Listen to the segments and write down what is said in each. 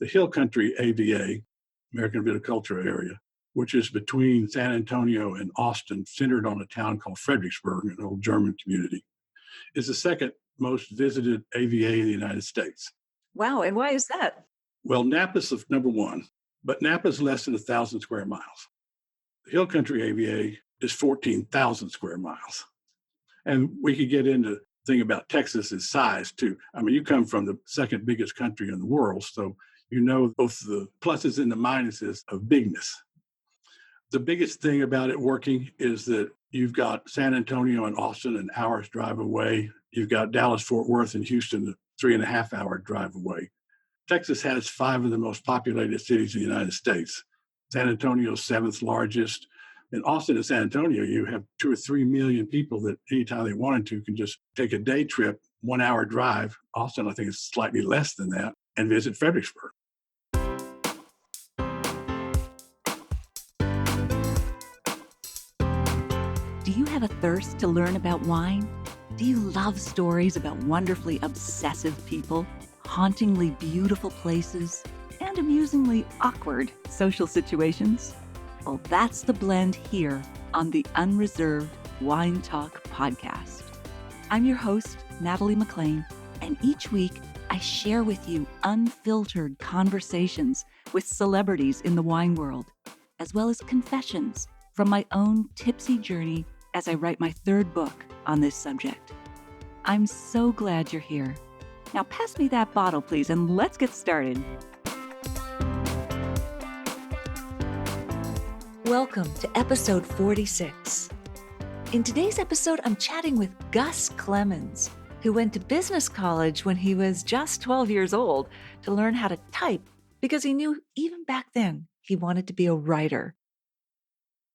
the Hill Country AVA, American Viticulture Area, which is between San Antonio and Austin, centered on a town called Fredericksburg, an old German community, is the second most visited AVA in the United States. Wow. And why is that? Well, Napa's number one, but Napa's less than 1,000 square miles. The Hill Country AVA is 14,000 square miles. And we could get into the thing about Texas's size, too. I mean, you come from the second biggest country in the world, so you know both the pluses and the minuses of bigness. The biggest thing about it working is that you've got San Antonio and Austin an hour's drive away. You've got Dallas, Fort Worth, and Houston a 3.5-hour drive away. Texas has 5 of the most populated cities in the United States. San Antonio's 7th largest. In Austin and San Antonio, you have 2 or 3 million people that anytime they wanted to can just take a day trip, 1-hour drive. Austin, I think, is slightly less than that, and visit Fredericksburg. Do you have a thirst to learn about wine? Do you love stories about wonderfully obsessive people, hauntingly beautiful places, and amusingly awkward social situations? Well, that's the blend here on the Unreserved Wine Talk podcast. I'm your host, Natalie McLean, and each week I share with you unfiltered conversations with celebrities in the wine world, as well as confessions from my own tipsy journey as I write my 3rd book on this subject. I'm so glad you're here. Now pass me that bottle, please, and let's get started. Welcome to episode 46. In today's episode, I'm chatting with Gus Clemens, who went to business college when he was just 12 years old to learn how to type because he knew even back then he wanted to be a writer.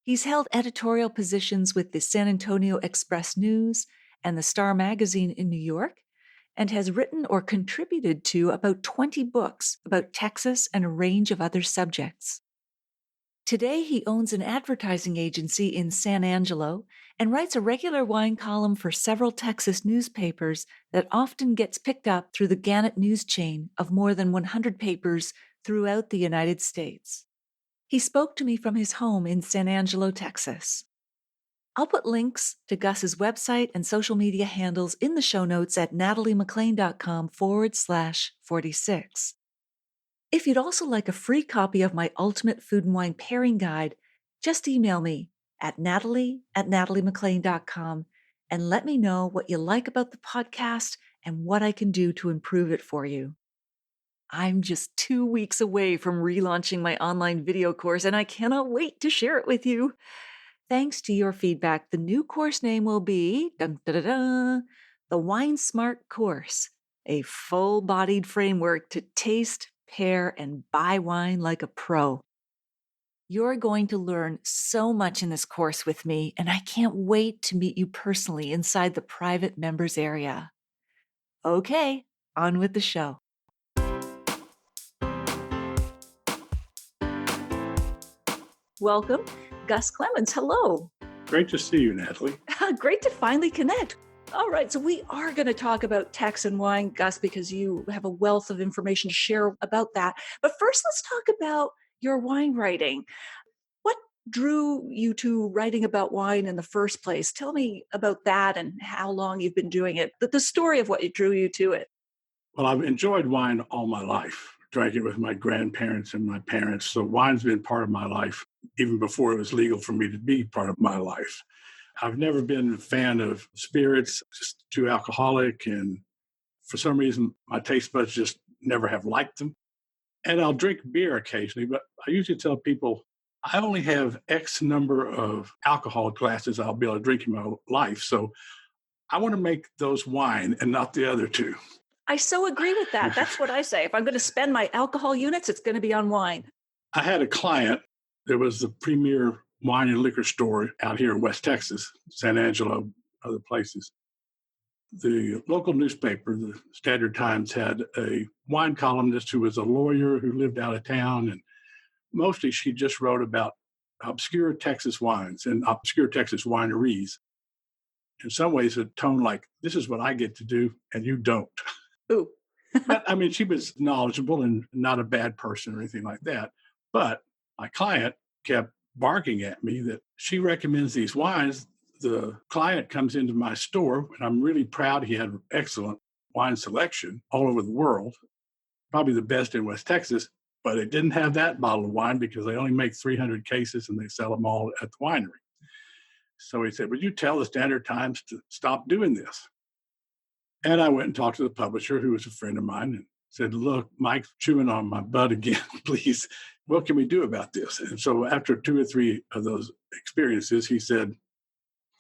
He's held editorial positions with the San Antonio Express-News and the Star Magazine in New York, and has written or contributed to about 20 books about Texas and a range of other subjects. Today, he owns an advertising agency in San Angelo and writes a regular wine column for several Texas newspapers that often gets picked up through the Gannett news chain of more than 100 papers throughout the United States. He spoke to me from his home in San Angelo, Texas. I'll put links to Gus's website and social media handles in the show notes at nataliemclean.com/46. If you'd also like a free copy of my Ultimate Food and Wine Pairing Guide, just email me at natalie@nataliemclean.com and let me know what you like about the podcast and what I can do to improve it for you. I'm just 2 weeks away from relaunching my online video course, and I cannot wait to share it with you. Thanks to your feedback, the new course name will be the Wine Smart Course, a full-bodied framework to taste, pair, and buy wine like a pro. You're going to learn so much in this course with me, and I can't wait to meet you personally inside the private members area. Okay, on with the show. Welcome, Gus Clemens. Hello. Great to see you, Natalie. Great to finally connect. All right, so we are going to talk about Texan wine, Gus, because you have a wealth of information to share about that. But first, let's talk about your wine writing. What drew you to writing about wine in the first place? Tell me about that and how long you've been doing it, the story of what drew you to it. Well, I've enjoyed wine all my life. Drank it with my grandparents and my parents. So wine's been part of my life even before it was legal for me to be part of my life. I've never been a fan of spirits, just too alcoholic. And for some reason, my taste buds just never have liked them. And I'll drink beer occasionally, but I usually tell people I only have X number of alcohol glasses I'll be able to drink in my life. So I want to make those wine and not the other two. I so agree with that. That's what I say. If I'm going to spend my alcohol units, it's going to be on wine. I had a client that was the premier wine and liquor store out here in West Texas, San Angelo, other places. The local newspaper, the Standard Times, had a wine columnist who was a lawyer who lived out of town. And mostly she just wrote about obscure Texas wines and obscure Texas wineries. In some ways, a tone like, this is what I get to do and you don't. Ooh. But I mean, she was knowledgeable and not a bad person or anything like that. But my client kept barking at me that she recommends these wines. The client comes into my store, and I'm really proud he had excellent wine selection all over the world, probably the best in West Texas. But it didn't have that bottle of wine because they only make 300 cases and they sell them all at the winery. So he said, would you tell the Standard Times to stop doing this? And I went and talked to the publisher, who was a friend of mine, and said, look, Mike's chewing on my butt again, please. What can we do about this? And so after 2 or 3 of those experiences, he said,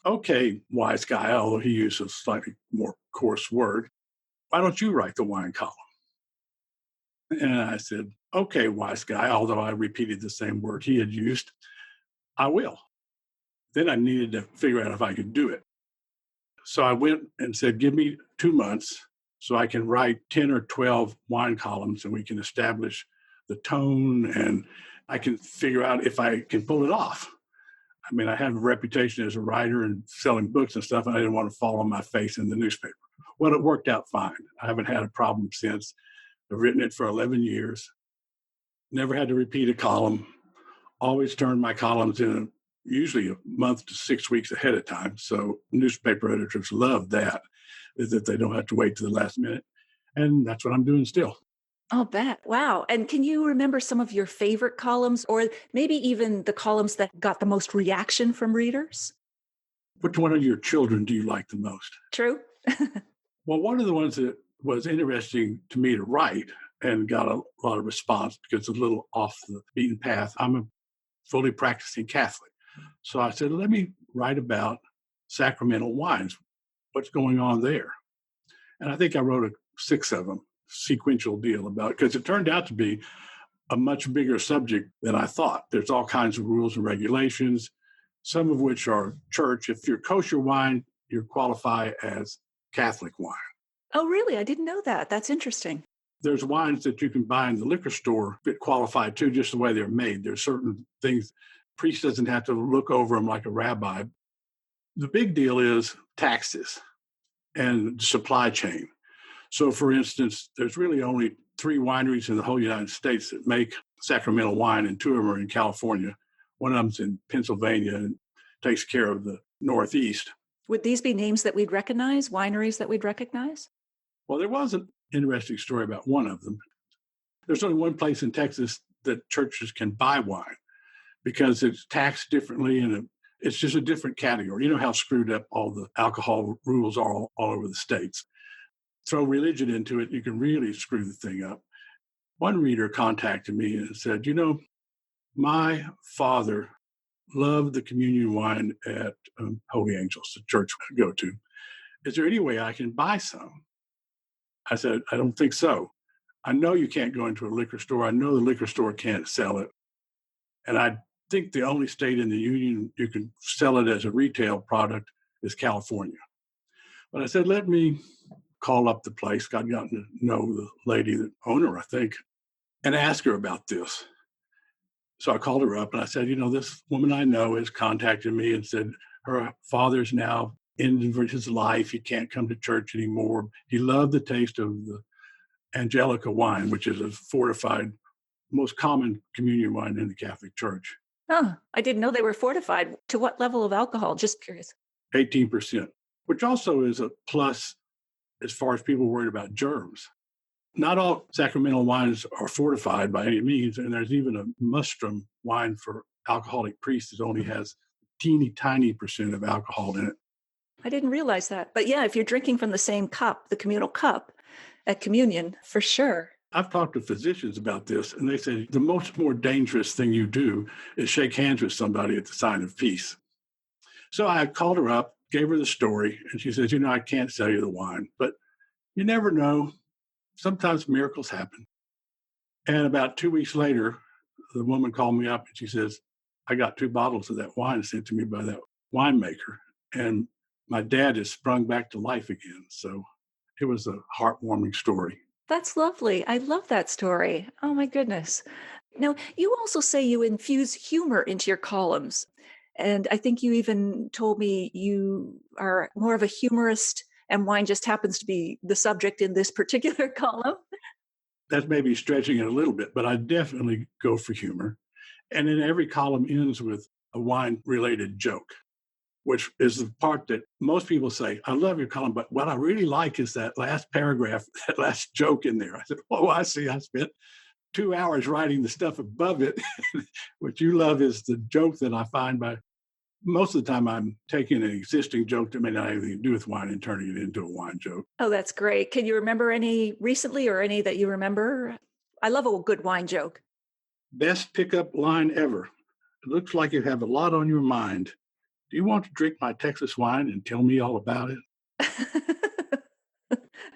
okay, wise guy, although he used a slightly more coarse word, why don't you write the wine column? And I said, okay, wise guy, although I repeated the same word he had used, I will. Then I needed to figure out if I could do it. So I went and said, give me 2 months so I can write 10 or 12 wine columns and we can establish the tone and I can figure out if I can pull it off. I mean, I have a reputation as a writer and selling books and stuff, and I didn't want to fall on my face in the newspaper. Well, it worked out fine. I haven't had a problem since. I've written it for 11 years, never had to repeat a column, always turned my columns in usually a month to 6 weeks ahead of time. So newspaper editors love that, is that they don't have to wait to the last minute. And that's what I'm doing still. I'll bet. Wow. And can you remember some of your favorite columns or maybe even the columns that got the most reaction from readers? Which one of your children do you like the most? True. Well, one of the ones that was interesting to me to write and got a lot of response because it's a little off the beaten path. I'm a fully practicing Catholic. So I said, let me write about sacramental wines. What's going on there? And I think I wrote 6 of them, sequential deal about it, because it turned out to be a much bigger subject than I thought. There's all kinds of rules and regulations, some of which are church. If you're kosher wine, you qualify as Catholic wine. Oh, really? I didn't know that. That's interesting. There's wines that you can buy in the liquor store that qualify too, just the way they're made. There's certain things, priest doesn't have to look over them like a rabbi. The big deal is taxes and supply chain. So, for instance, there's really only 3 wineries in the whole United States that make sacramental wine, and 2 of them are in California. One of them's in Pennsylvania and takes care of the Northeast. Would these be names that we'd recognize, wineries that we'd recognize? Well, there was an interesting story about one of them. There's only one place in Texas that churches can buy wine because it's taxed differently and it's just a different category. You know how screwed up all the alcohol rules are all over the states. Throw religion into it, you can really screw the thing up. One reader contacted me and said, my father loved the communion wine at Holy Angels, the church I go to. Is there any way I can buy some? I said, I don't think so. I know you can't go into a liquor store. I know the liquor store can't sell it. And I think the only state in the union you can sell it as a retail product is California. But I said, let me call up the place. I'd gotten to know the lady, the owner, I think, and ask her about this. So I called her up and I said, this woman I know has contacted me and said her father's now ended his life. He can't come to church anymore. He loved the taste of the Angelica wine, which is a fortified, most common communion wine in the Catholic Church. Oh, I didn't know they were fortified. To what level of alcohol? Just curious. 18%, which also is a plus as far as people worried about germs. Not all sacramental wines are fortified by any means, and there's even a mustrum wine for alcoholic priests that only has teeny tiny percent of alcohol in it. I didn't realize that. But yeah, if you're drinking from the same cup, the communal cup at communion, for sure. I've talked to physicians about this, and they say the more dangerous thing you do is shake hands with somebody at the sign of peace. So I called her up, gave her the story, and she says, I can't sell you the wine, but you never know. Sometimes miracles happen. And about 2 weeks later, the woman called me up and she says, I got 2 bottles of that wine sent to me by that winemaker. And my dad has sprung back to life again. So it was a heartwarming story. That's lovely. I love that story. Oh, my goodness. Now, you also say you infuse humor into your columns. And I think you even told me you are more of a humorist and wine just happens to be the subject in this particular column. That's maybe stretching it a little bit, but I definitely go for humor. And then every column ends with a wine related joke, which is the part that most people say, I love your column, but what I really like is that last paragraph, that last joke in there. I said, oh, I see. I spent 2 hours writing the stuff above it. What you love is the joke that I find by most of the time I'm taking an existing joke that may not have anything to do with wine and turning it into a wine joke. Oh, that's great. Can you remember any recently or any that you remember? I love a good wine joke. Best pickup line ever. It looks like you have a lot on your mind. Do you want to drink my Texas wine and tell me all about it?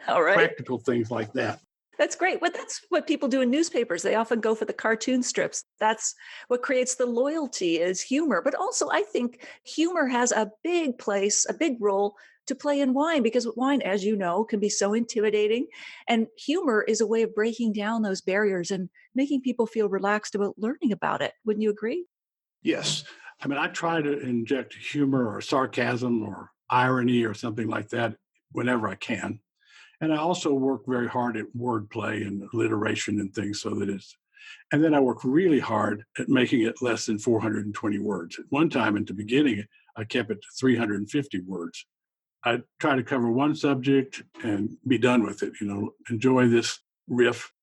All right. Practical things like that. That's great. But that's what people do in newspapers. They often go for the cartoon strips. That's what creates the loyalty is humor. But also, I think humor has a big place, a big role to play in wine because wine, as you know, can be so intimidating. And humor is a way of breaking down those barriers and making people feel relaxed about learning about it. Wouldn't you agree? Yes. I mean, I try to inject humor or sarcasm or irony or something like that whenever I can. And I also work very hard at wordplay and alliteration and things so that and then I work really hard at making it less than 420 words. At one time at the beginning, I kept it to 350 words. I try to cover one subject and be done with it, enjoy this riff.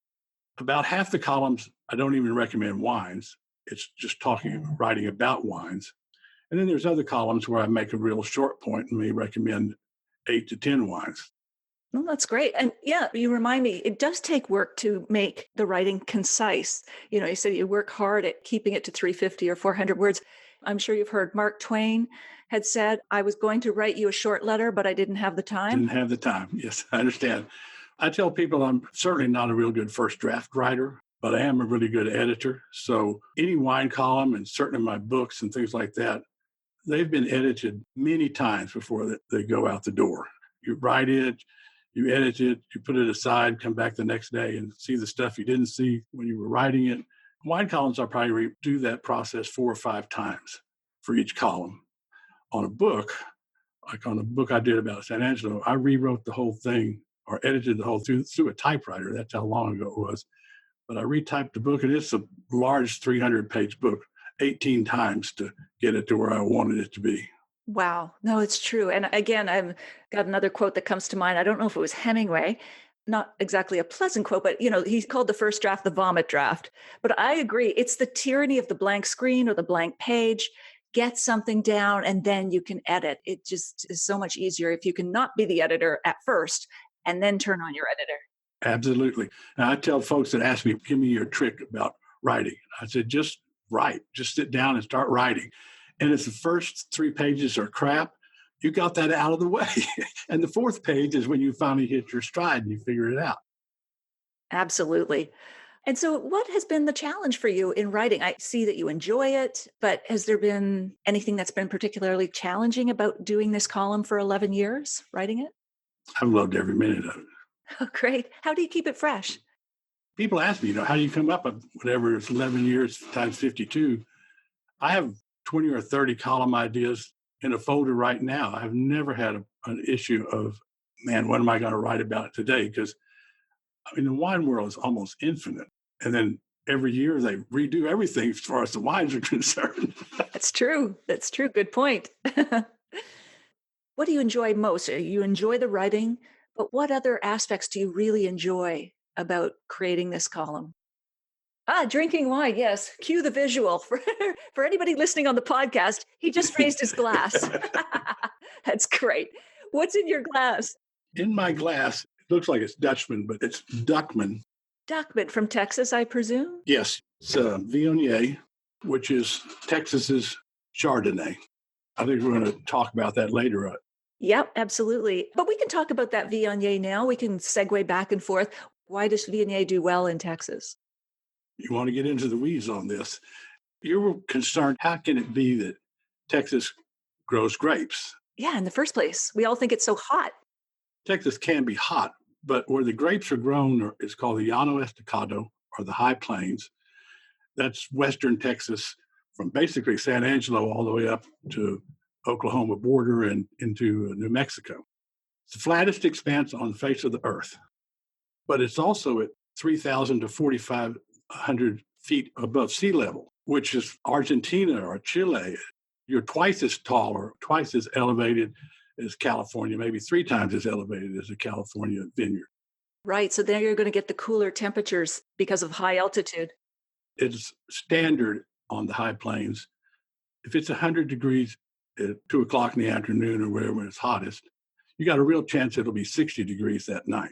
About half the columns, I don't even recommend wines. It's just writing about wines. And then there's other columns where I make a real short point and may recommend 8 to 10 wines. Well, that's great. And yeah, you remind me, it does take work to make the writing concise. You said you work hard at keeping it to 350 or 400 words. I'm sure you've heard Mark Twain had said, I was going to write you a short letter, but I didn't have the time. Didn't have the time. Yes, I understand. I tell people I'm certainly not a real good first draft writer, but I am a really good editor. So any wine column and certainly my books and things like that, they've been edited many times before they go out the door. You write it, you edit it, you put it aside, come back the next day and see the stuff you didn't see when you were writing it. Wine columns, I'll probably do that process 4 or 5 times for each column. On a book, like on a book I did about San Angelo, I rewrote the whole thing or edited the whole through a typewriter. That's how long ago it was. But I retyped the book, and it's a large 300-page book, 18 times to get it to where I wanted it to be. Wow. No, it's true. And again, I've got another quote that comes to mind. I don't know if it was Hemingway, not exactly a pleasant quote, but he called the first draft the vomit draft. But I agree. It's the tyranny of the blank screen or the blank page. Get something down and then you can edit. It just is so much easier if you can not be the editor at first and then turn on your editor. Absolutely. And I tell folks that ask me, give me your trick about writing. I said, just write. Just sit down and start writing. And if the first 3 pages are crap, you got that out of the way. And the 4th page is when you finally hit your stride and you figure it out. Absolutely. And so what has been the challenge for you in writing? I see that you enjoy it, but has there been anything that's been particularly challenging about doing this column for 11 years, writing it? I've loved every minute of it. Oh, great. How do you keep it fresh? People ask me, how do you come up with whatever it's 11 years times 52? I have 20 or 30 column ideas in a folder right now. I've never had an issue of, man, what am I going to write about today? Because, the wine world is almost infinite. And then every year they redo everything as far as the wines are concerned. That's true. That's true. Good point. What do you enjoy most? You enjoy the writing, but what other aspects do you really enjoy about creating this column? Drinking wine. Yes. Cue the visual. For anybody listening on the podcast, he just raised his glass. That's great. What's in your glass? In my glass, it looks like it's Dutchman, but it's Duckman. Duckman from Texas, I presume? Yes. It's Viognier, which is Texas's Chardonnay. I think we're going to talk about that later. Yep, absolutely. But we can talk about that Viognier now. We can segue back and forth. Why does Viognier do well in Texas? You want to get into the weeds on this. You were concerned, how can it be that Texas grows grapes? Yeah, in the first place. We all think it's so hot. Texas can be hot, but where the grapes are grown is called the Llano Estacado, or the High Plains. That's western Texas, from basically San Angelo all the way up to Oklahoma border and into New Mexico. It's the flattest expanse on the face of the earth, but it's also at 3,000 to 4,500 feet above sea level, which is Argentina or Chile. You're twice as tall or twice as elevated as California, maybe 3 times as elevated as a California vineyard. Right. So there you're going to get the cooler temperatures because of high altitude. It's standard on the high plains. If it's 100 degrees at 2 o'clock in the afternoon or wherever when it's hottest, you got a real chance it'll be 60 degrees that night.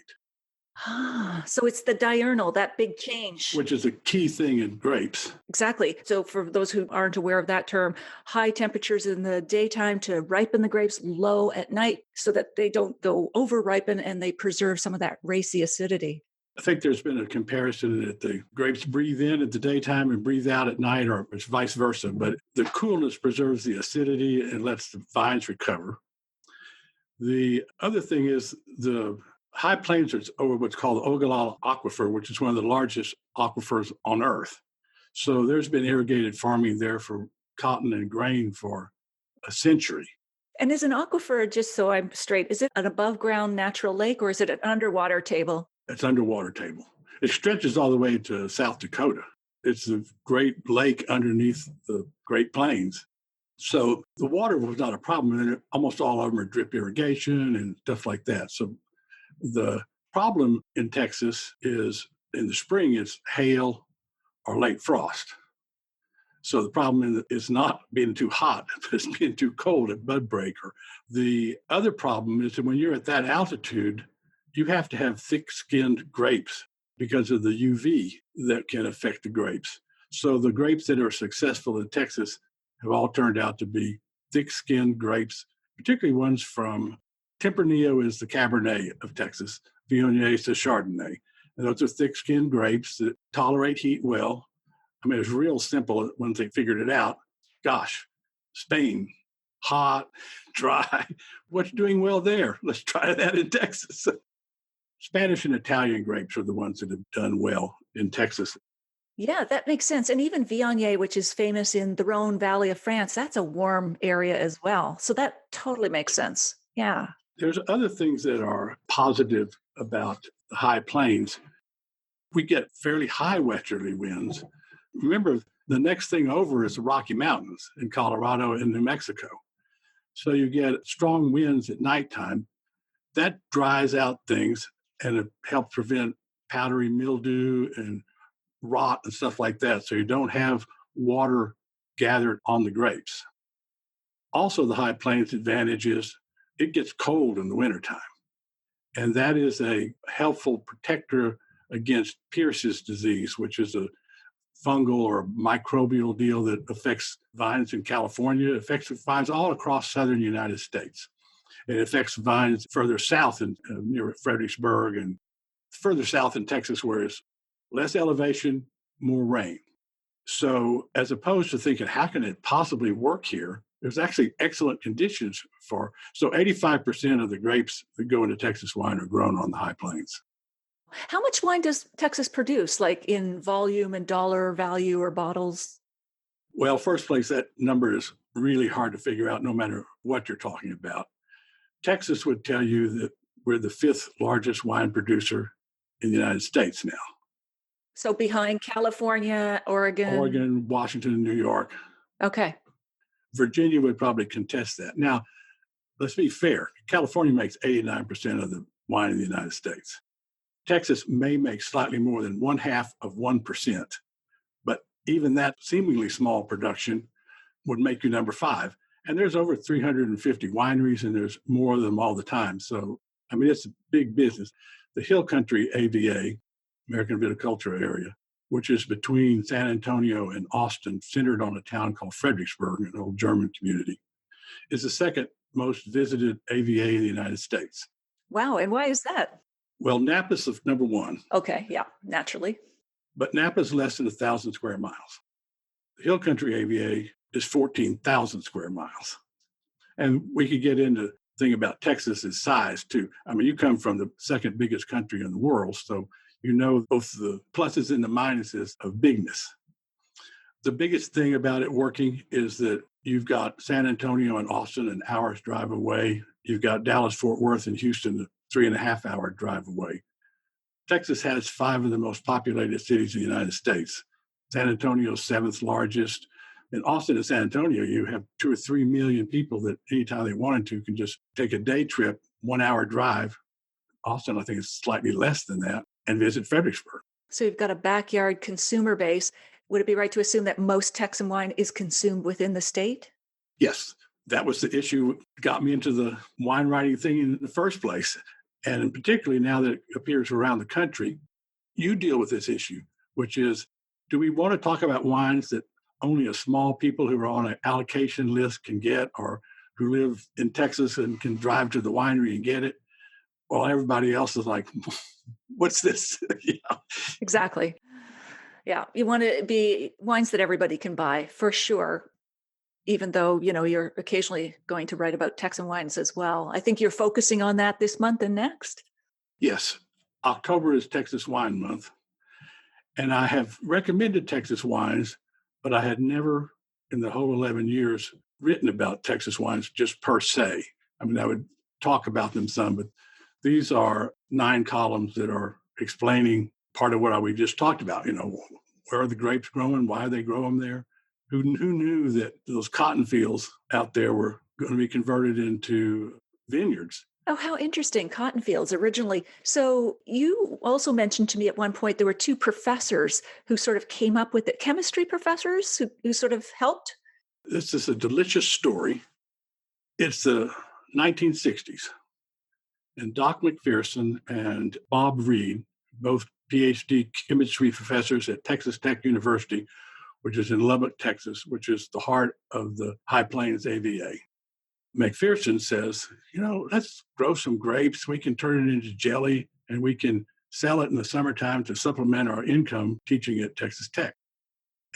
So it's the diurnal, that big change. Which is a key thing in grapes. Exactly. So for those who aren't aware of that term, high temperatures in the daytime to ripen the grapes, low at night so that they don't go over ripen and they preserve some of that racy acidity. I think there's been a comparison that the grapes breathe in at the daytime and breathe out at night, or it's vice versa. But the coolness preserves the acidity and lets the vines recover. The other thing is the high plains are over what's called the Ogallala Aquifer, which is one of the largest aquifers on Earth. So there's been irrigated farming there for cotton and grain for a century. And is an aquifer, just so I'm straight, is it an above ground natural lake or is it an underwater table? It's underwater table. It stretches all the way to South Dakota. It's a great lake underneath the Great Plains. So the water was not a problem. And almost all of them are drip irrigation and stuff like that. So the problem in Texas is in the spring is hail or late frost. So the problem is not being too hot, it's being too cold at bud breaker. The other problem is that when you're at that altitude, you have to have thick-skinned grapes because of the UV that can affect the grapes. So the grapes that are successful in Texas have all turned out to be thick-skinned grapes, particularly ones from Tempranillo is the Cabernet of Texas, Viognier is the Chardonnay. And those are thick-skinned grapes that tolerate heat well. I mean, it's real simple once they figured it out. Gosh, Spain, hot, dry. What's doing well there? Let's try that in Texas. Spanish and Italian grapes are the ones that have done well in Texas. Yeah, that makes sense. And even Viognier, which is famous in the Rhone Valley of France, that's a warm area as well. So that totally makes sense. Yeah. There's other things that are positive about the high plains. We get fairly high westerly winds. Remember, the next thing over is the Rocky Mountains in Colorado and New Mexico. So you get strong winds at nighttime. That dries out things and it helps prevent powdery mildew and rot and stuff like that. So you don't have water gathered on the grapes. Also, the high plains advantage is it gets cold in the wintertime. And that is a helpful protector against Pierce's disease, which is a fungal or microbial deal that affects vines in California, affects vines all across southern United States. It affects vines further south in near Fredericksburg and further south in Texas, where it's less elevation, more rain. So as opposed to thinking, how can it possibly work here? There's actually excellent conditions for, so 85% of the grapes that go into Texas wine are grown on the high plains. How much wine does Texas produce, like in volume and dollar value or bottles? Well, first place, that number is really hard to figure out no matter what you're talking about. Texas would tell you that we're the 5th largest wine producer in the United States now. So behind California, Oregon, Washington, and New York. Okay. Virginia would probably contest that. Now, let's be fair. California makes 89% of the wine in the United States. Texas may make slightly more than 0.5%, but even that seemingly small production would make you number 5. And there's over 350 wineries, and there's more of them all the time. So, I mean, it's a big business. The Hill Country AVA, American Viticulture Area, which is between San Antonio and Austin, centered on a town called Fredericksburg, an old German community, is the second most visited AVA in the United States. Wow. And why is that? Well, Napa's number 1. Okay. Yeah, naturally. But Napa's less than 1,000 square miles. The Hill Country AVA is 14,000 square miles. And we could get into the thing about Texas's size, too. I mean, you come from the second biggest country in the world, so you know both the pluses and the minuses of bigness. The biggest thing about it working is that you've got San Antonio and Austin an hour's drive away. You've got Dallas, Fort Worth, and Houston a 3.5-hour drive away. Texas has 5 of the most populated cities in the United States. San Antonio's 7th largest. In Austin and San Antonio, you have 2 or 3 million people that anytime they wanted to can just take a day trip, 1-hour drive. Austin, I think, is slightly less than that, and visit Fredericksburg. So you've got a backyard consumer base. Would it be right to assume that most Texan wine is consumed within the state? Yes, that was the issue that got me into the wine writing thing in the first place. And particularly now that it appears around the country, you deal with this issue, which is, do we want to talk about wines that only a small people who are on an allocation list can get, or who live in Texas and can drive to the winery and get it? While everybody else is like, what's this? Exactly. Yeah. You want to be wines that everybody can buy for sure. Even though, you're occasionally going to write about Texan wines as well. I think you're focusing on that this month and next. Yes. October is Texas Wine Month. And I have recommended Texas wines, but I had never in the whole 11 years written about Texas wines just per se. I mean, I would talk about them some, but these are 9 columns that are explaining part of what we just talked about. Where are the grapes growing? Why they grow them there? Who knew that those cotton fields out there were going to be converted into vineyards? Oh, how interesting. Cotton fields originally. So you also mentioned to me at one point there were 2 professors who sort of came up with it, chemistry professors who sort of helped. This is a delicious story. It's the 1960s. And Doc McPherson and Bob Reed, both PhD chemistry professors at Texas Tech University, which is in Lubbock, Texas, which is the heart of the High Plains AVA. McPherson says, let's grow some grapes. We can turn it into jelly, and we can sell it in the summertime to supplement our income teaching at Texas Tech.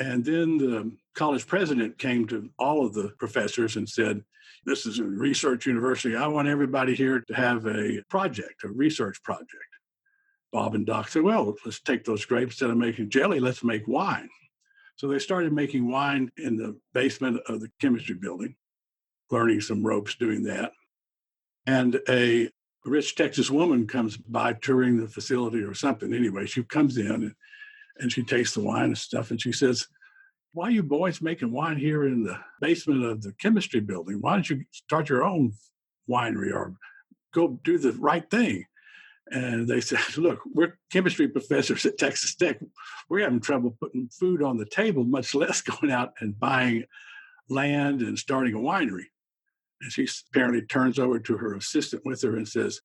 And then the college president came to all of the professors and said, this is a research university. I want everybody here to have a project, a research project. Bob and Doc said, well, let's take those grapes. Instead of making jelly, let's make wine. So they started making wine in the basement of the chemistry building, learning some ropes doing that. And a rich Texas woman comes by touring the facility or something. Anyway, she comes in and she tastes the wine and stuff. And she says, why are you boys making wine here in the basement of the chemistry building? Why don't you start your own winery or go do the right thing? And they said, look, we're chemistry professors at Texas Tech. We're having trouble putting food on the table, much less going out and buying land and starting a winery. And she apparently turns over to her assistant with her and says,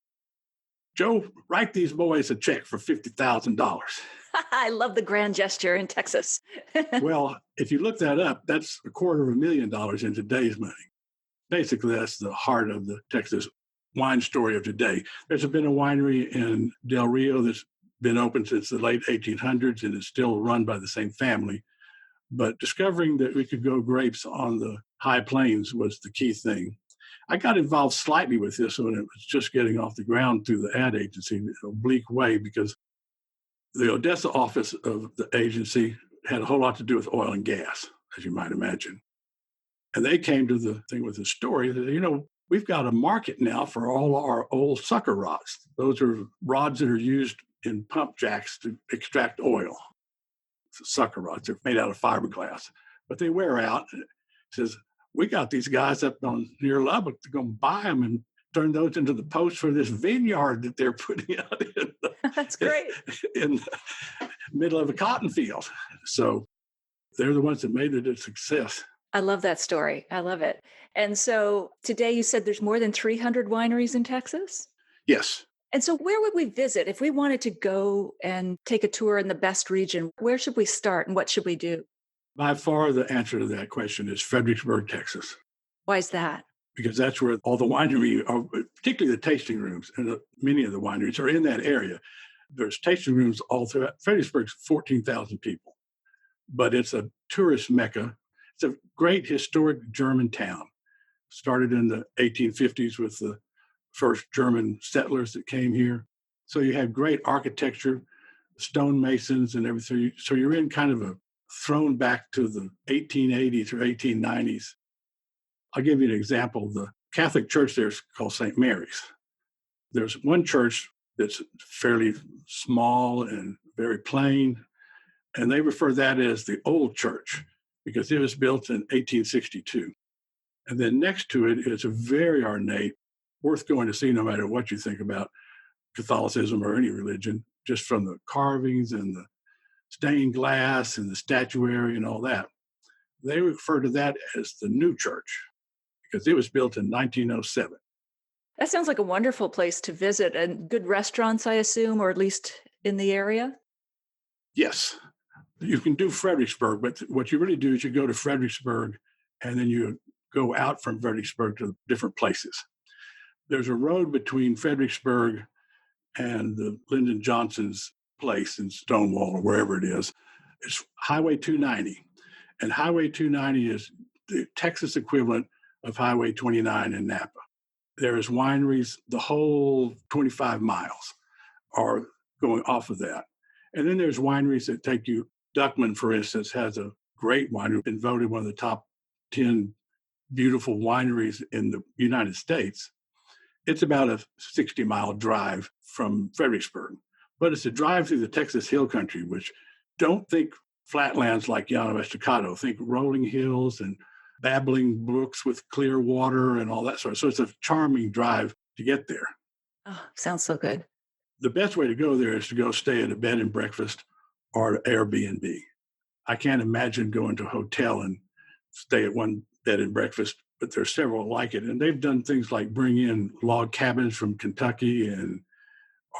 Joe, write these boys a check for $50,000. I love the grand gesture in Texas. Well, if you look that up, that's $250,000 in today's money. Basically, that's the heart of the Texas wine story of today. There's been a winery in Del Rio that's been open since the late 1800s and is still run by the same family. But discovering that we could grow grapes on the High Plains was the key thing. I got involved slightly with this when it was just getting off the ground through the ad agency in an oblique way, because the Odessa office of the agency had a whole lot to do with oil and gas, as you might imagine. And they came to the thing with the story that, we've got a market now for all our old sucker rods. Those are rods that are used in pump jacks to extract oil. Sucker rods, they're made out of fiberglass, but they wear out. It says, we got these guys up on near Lubbock. They're going to buy them and turn those into the posts for this vineyard that they're putting out That's great. in the middle of a cotton field. So they're the ones that made it a success. I love that story. I love it. And so today you said there's more than 300 wineries in Texas? Yes. And so where would we visit if we wanted to go and take a tour in the best region? Where should we start and what should we do? By far, the answer to that question is Fredericksburg, Texas. Why is that? Because that's where all the winery, particularly the tasting rooms, and many of the wineries are in that area. There's tasting rooms all throughout. Fredericksburg's 14,000 people, but it's a tourist mecca. It's a great historic German town. Started in the 1850s with the first German settlers that came here. So you have great architecture, stonemasons and everything. So you're in kind of a thrown back to the 1880s or 1890s. I'll give you an example. The Catholic church there is called St. Mary's. There's one church that's fairly small and very plain. And they refer that as the old church because it was built in 1862. And then next to it is a very ornate, worth going to see no matter what you think about Catholicism or any religion, just from the carvings and the stained glass and the statuary and all that. They refer to that as the new church because it was built in 1907. That sounds like a wonderful place to visit, and good restaurants, I assume, or at least in the area. Yes, you can do Fredericksburg, but what you really do is you go to Fredericksburg and then you go out from Fredericksburg to different places. There's a road between Fredericksburg and the Lyndon Johnson's place in Stonewall or wherever it is. It's Highway 290. And Highway 290 is the Texas equivalent of Highway 29 in Napa. There's wineries, the whole 25 miles are going off of that. And then there's wineries that take you. Duckman, for instance, has a great winery, been voted one of the top 10 beautiful wineries in the United States. It's about a 60-mile drive from Fredericksburg, but it's a drive through the Texas Hill Country, which don't think flatlands like Llano Estacado, think rolling hills and babbling brooks with clear water and all that sort of. So it's a charming drive to get there. Oh, sounds so good. The best way to go there is to go stay at a bed and breakfast or an Airbnb. I can't imagine going to a hotel and stay at one bed and breakfast, but there's several like it. And they've done things like bring in log cabins from Kentucky and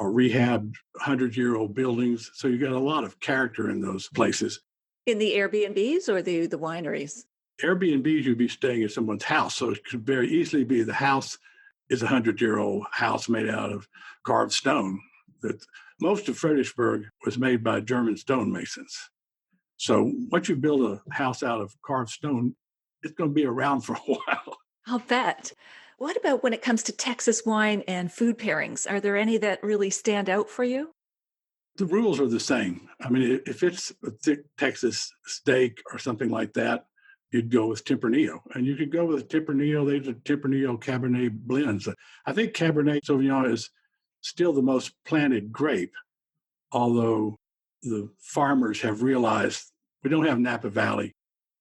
or rehab 100-year-old buildings. So you got a lot of character in those places. In the Airbnbs or the wineries? Airbnbs, you'd be staying at someone's house. So it could very easily be the house is a 100-year-old house made out of carved stone. That most of Fredericksburg was made by German stonemasons. So once you build a house out of carved stone, it's going to be around for a while. I'll bet. What about when it comes to Texas wine and food pairings? Are there any that really stand out for you? The rules are the same. I mean, if it's a thick Texas steak or something like that, you'd go with Tempranillo. And you could go with Tempranillo. They do Tempranillo Cabernet blends. I think Cabernet Sauvignon is still the most planted grape, although the farmers have realized we don't have Napa Valley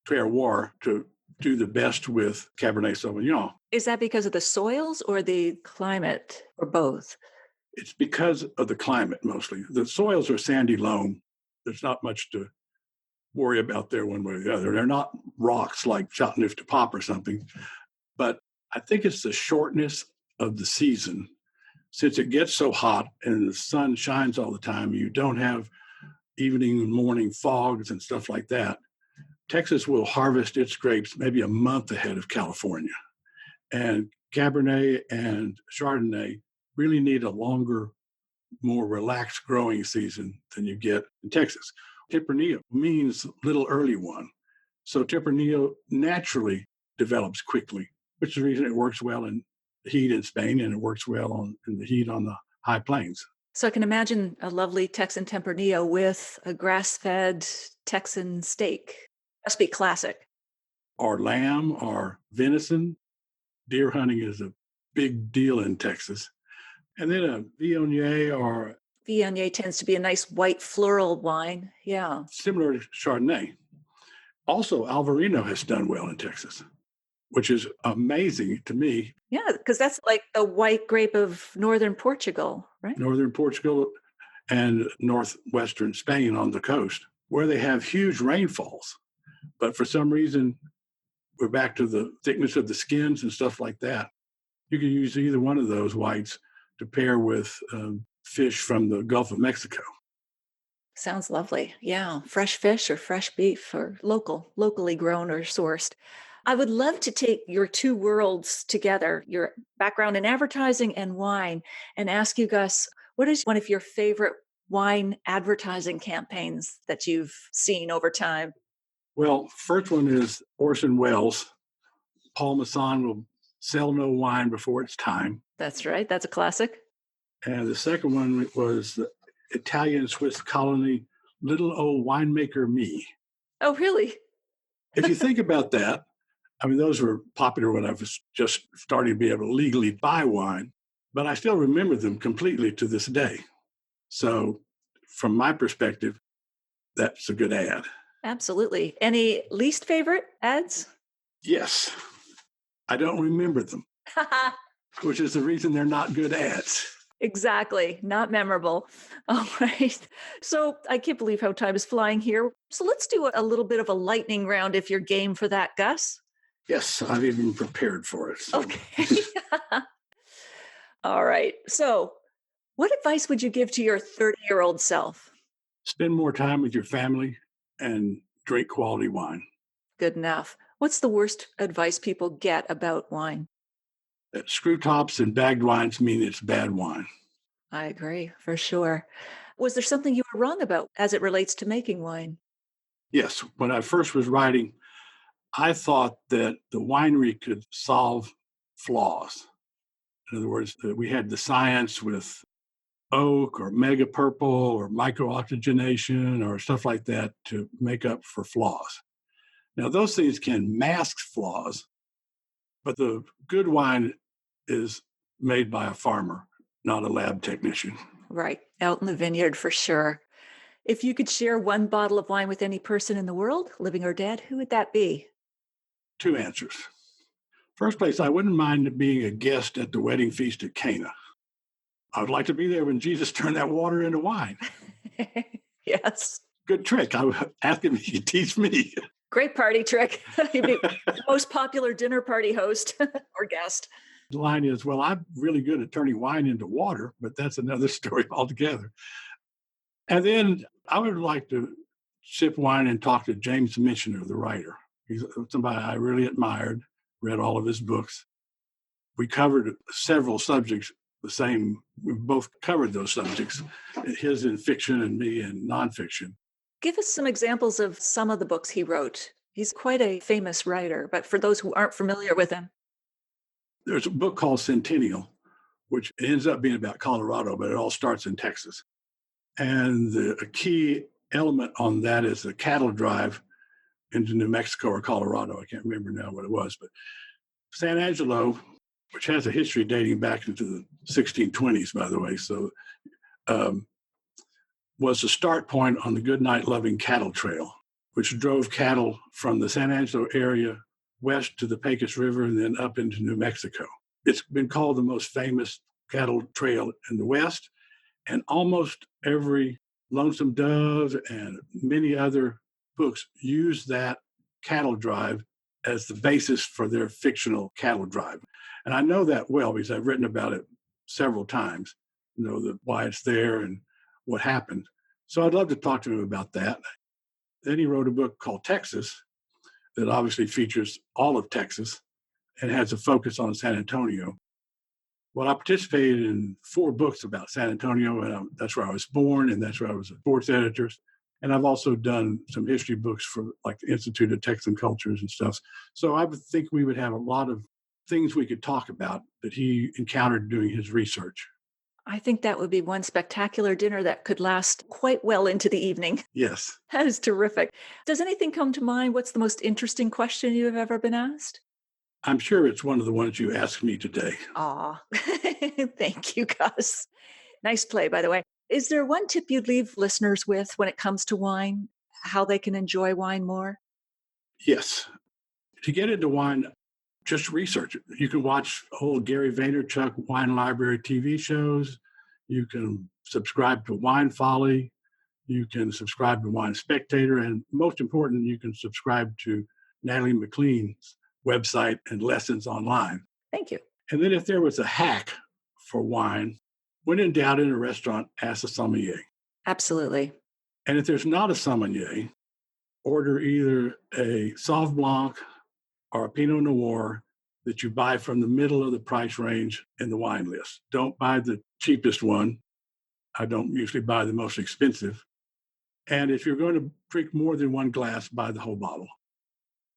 terroir to do the best with Cabernet Sauvignon. Is that because of the soils or the climate or both? It's because of the climate mostly. The soils are sandy loam. There's not much to worry about there one way or the other. They're not rocks like Chateauneuf-du-Pape or something. But I think it's the shortness of the season. Since it gets so hot and the sun shines all the time, you don't have evening and morning fogs and stuff like that. Texas will harvest its grapes maybe a month ahead of California. And Cabernet and Chardonnay really need a longer, more relaxed growing season than you get in Texas. Tempranillo means little early one. So Tempranillo naturally develops quickly, which is the reason it works well in the heat in Spain and it works well in the heat on the high plains. So I can imagine a lovely Texan Tempranillo with a grass-fed Texan steak. Must be classic. Or lamb or venison. Deer hunting is a big deal in Texas. And then a Viognier or... Viognier tends to be a nice white floral wine. Yeah. Similar to Chardonnay. Also, Alvarino has done well in Texas, which is amazing to me. Yeah, because that's like the white grape of northern Portugal, right? Northern Portugal and northwestern Spain on the coast, where they have huge rainfalls. But for some reason, we're back to the thickness of the skins and stuff like that. You can use either one of those whites to pair with fish from the Gulf of Mexico. Sounds lovely. Yeah. Fresh fish or fresh beef or locally grown or sourced. I would love to take your two worlds together, your background in advertising and wine, and ask you, Gus, what is one of your favorite wine advertising campaigns that you've seen over time? Well, first one is Orson Welles. Paul Masson will sell no wine before it's time. That's right. That's a classic. And the second one was the Italian-Swiss colony, Little Old Winemaker Me. Oh, really? If you think about that, I mean, those were popular when I was just starting to be able to legally buy wine. but I still remember them completely to this day. So from my perspective, that's a good ad. Absolutely. Any least favorite ads? Yes, I don't remember them, which is the reason they're not good ads. Exactly. Not memorable. All right. So I can't believe how time is flying here. So let's do a little bit of a lightning round if you're game for that, Gus. Yes, I've even prepared for it. So. Okay. All right. So what advice would you give to your 30-year-old self? Spend more time with your family and drink quality wine. Good enough. What's the worst advice people get about wine? That screw tops and bagged wines mean it's bad wine. I agree, for sure. Was there something you were wrong about as it relates to making wine? Yes, when I first was writing, I thought that the winery could solve flaws. In other words, that we had the science with oak or mega purple or micro-oxygenation or stuff like that to make up for flaws. Now, those things can mask flaws, but the good wine is made by a farmer, not a lab technician. Right, out in the vineyard for sure. If you could share one bottle of wine with any person in the world, living or dead, who would that be? Two answers. First place, I wouldn't mind being a guest at the wedding feast at Cana. I would like to be there when Jesus turned that water into wine. Yes. Good trick. I would ask him if he could teach me. Great party trick. You'd be the most popular dinner party host or guest. The line is, well, I'm really good at turning wine into water, but that's another story altogether. And then I would like to sip wine and talk to James Michener, the writer. He's somebody I really admired, read all of his books. We covered several subjects we both covered those subjects, his in fiction and me in nonfiction. Give us some examples of some of the books he wrote. He's quite a famous writer, but for those who aren't familiar with him. There's a book called Centennial, which ends up being about Colorado, but it all starts in Texas. And a key element on that is the cattle drive into New Mexico or Colorado. I can't remember now what it was, but San Angelo, which has a history dating back into the 1620s, by the way, so was the start point on the Goodnight Loving Cattle Trail, which drove cattle from the San Angelo area west to the Pecos River and then up into New Mexico. It's been called the most famous cattle trail in the West, and almost every Lonesome Dove and many other books use that cattle drive as the basis for their fictional cattle drive. And I know that well because I've written about it several times, why it's there and what happened. So I'd love to talk to him about that. Then he wrote a book called Texas that obviously features all of Texas and has a focus on San Antonio. Well, I participated in 4 books about San Antonio, and that's where I was born, and that's where I was a sports editor. And I've also done some history books for like the Institute of Texan Cultures and stuff. So I would think we would have a lot of things we could talk about that he encountered doing his research. I think that would be one spectacular dinner that could last quite well into the evening. Yes. That is terrific. Does anything come to mind? What's the most interesting question you have ever been asked? I'm sure it's one of the ones you asked me today. Aw, thank you, Gus. Nice play, by the way. Is there one tip you'd leave listeners with when it comes to wine, how they can enjoy wine more? Yes. To get into wine, just research it. You can watch old Gary Vaynerchuk Wine Library TV shows. You can subscribe to Wine Folly. You can subscribe to Wine Spectator. And most important, you can subscribe to Natalie McLean's website and lessons online. Thank you. And then if there was a hack for wine, when in doubt in a restaurant, ask a sommelier. Absolutely. And if there's not a sommelier, order either a Sauv Blanc or a Pinot Noir that you buy from the middle of the price range in the wine list. Don't buy the cheapest one. I don't usually buy the most expensive. And if you're going to drink more than one glass, buy the whole bottle.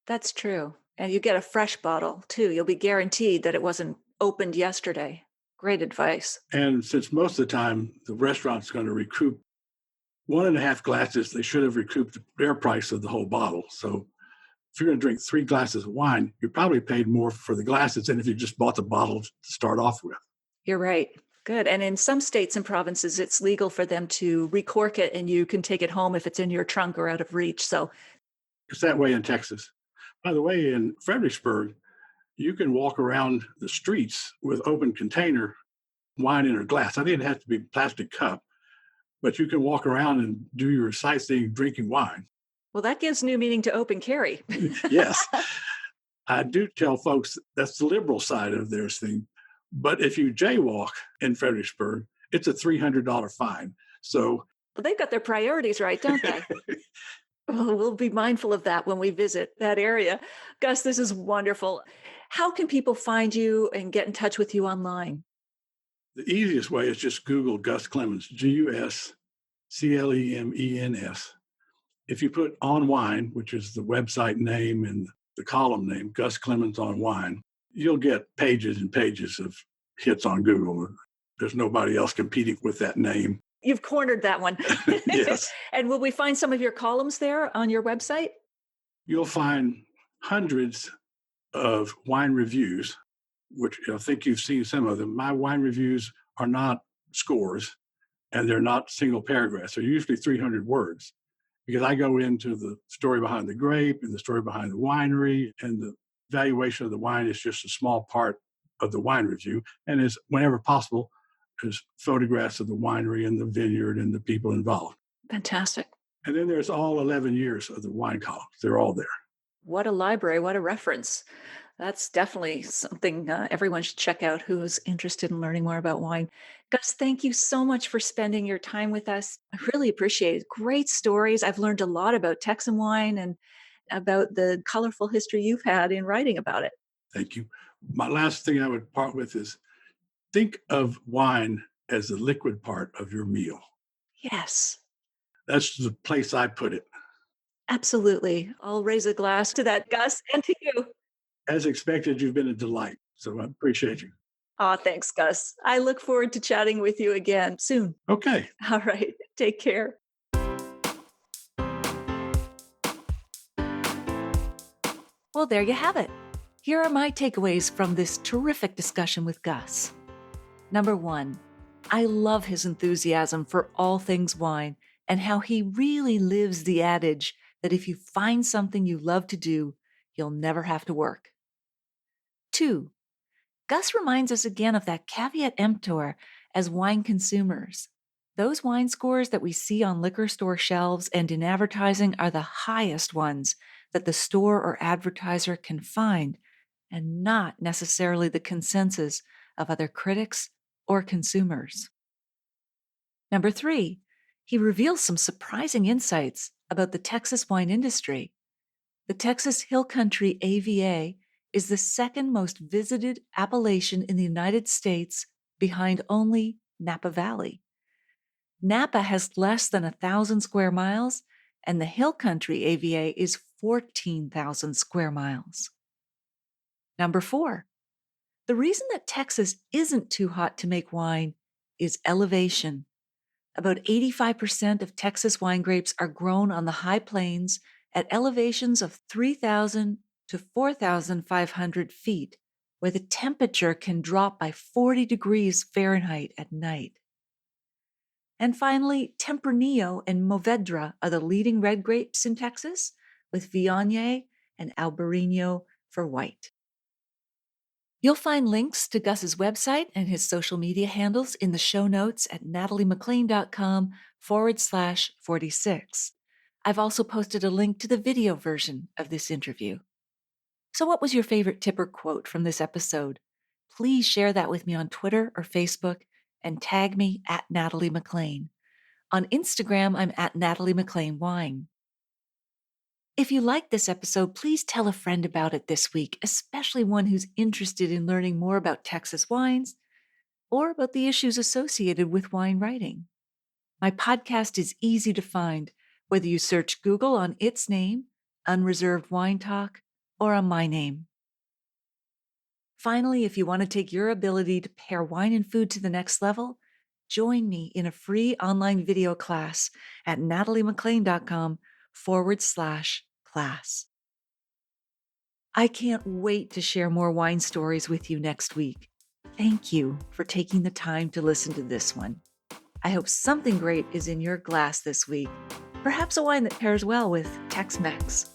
That's true. And you get a fresh bottle, too. You'll be guaranteed that it wasn't opened yesterday. Great advice. And since most of the time the restaurant's going to recoup 1.5 glasses, they should have recouped their price of the whole bottle. So if you're going to drink 3 glasses of wine, you probably paid more for the glasses than if you just bought the bottle to start off with. You're right. Good. And in some states and provinces, it's legal for them to recork it and you can take it home if it's in your trunk or out of reach. So, It's that way in Texas. By the way, in Fredericksburg, you can walk around the streets with open container wine in a glass. I think it has to be plastic cup, but you can walk around and do your sightseeing drinking wine. well, that gives new meaning to open carry. Yes, I do tell folks that's the liberal side of their thing. But if you jaywalk in Fredericksburg, it's a $300 fine. So Well, they've got their priorities right, don't they? Well, we'll be mindful of that when we visit that area. Gus, this is wonderful. How can people find you and get in touch with you online? the easiest way is just Google Gus Clemens, Gusclemens. If you put on wine, which is the website name and the column name, Gus Clemens on wine, you'll get pages and pages of hits on Google. There's nobody else competing with that name. You've cornered that one. Yes. And will we find some of your columns there on your website? You'll find hundreds of wine reviews, which I think you've seen some of them. My wine reviews are not scores and they're not single paragraphs. They're usually 300 words because I go into the story behind the grape and the story behind the winery, and the valuation of the wine is just a small part of the wine review. And is whenever possible, there's photographs of the winery and the vineyard and the people involved. Fantastic. And then there's all 11 years of the wine columns. They're all there. What a library, what a reference. That's definitely something everyone should check out who's interested in learning more about wine. Gus, thank you so much for spending your time with us. I really appreciate it. Great stories. I've learned a lot about Texan wine and about the colorful history you've had in writing about it. Thank you. My last thing I would part with is think of wine as the liquid part of your meal. Yes, That's the place I put it. absolutely. I'll raise a glass to that, Gus, and to you. As expected, you've been a delight. So I appreciate you. Aw, thanks, Gus. I look forward to chatting with you again soon. Okay. All right. Take care. Well, there you have it. Here are my takeaways from this terrific discussion with Gus. Number 1, I love his enthusiasm for all things wine and how he really lives the adage that if you find something you love to do, you'll never have to work. 2, Gus reminds us again of that caveat emptor as wine consumers. Those wine scores that we see on liquor store shelves and in advertising are the highest ones that the store or advertiser can find, and not necessarily the consensus of other critics or consumers. Number 3, he reveals some surprising insights about the Texas wine industry. The Texas Hill Country AVA is the second most visited appellation in the United States behind only Napa Valley. Napa has less than 1,000 square miles, and the Hill Country AVA is 14,000 square miles. Number 4, the reason that Texas isn't too hot to make wine is elevation. About 85% of Texas wine grapes are grown on the high plains at elevations of 3,000 to 4,500 feet, where the temperature can drop by 40 degrees Fahrenheit at night. And finally, Tempranillo and Movedra are the leading red grapes in Texas, with Viognier and Albarino for white. You'll find links to Gus's website and his social media handles in the show notes at nataliemclain.com/46. I've also posted a link to the video version of this interview. So what was your favorite tip or quote from this episode? Please share that with me on Twitter or Facebook and tag me at Natalie McClain. On Instagram, I'm at Natalie McClain Wine. If you like this episode, please tell a friend about it this week, especially one who's interested in learning more about Texas wines or about the issues associated with wine writing. My podcast is easy to find, whether you search Google on its name, Unreserved Wine Talk, or on my name. Finally, if you want to take your ability to pair wine and food to the next level, join me in a free online video class at nataliemclain.com/class. I can't wait to share more wine stories with you next week. thank you for taking the time to listen to this one. I hope something great is in your glass this week. Perhaps a wine that pairs well with Tex-Mex.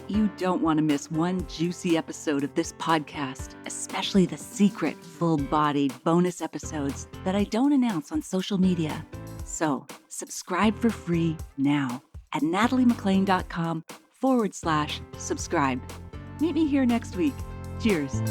You don't want to miss one juicy episode of this podcast, especially the secret, full-bodied bonus episodes that I don't announce on social media. So, subscribe for free now at nataliemclean.com/subscribe. Meet me here next week. Cheers.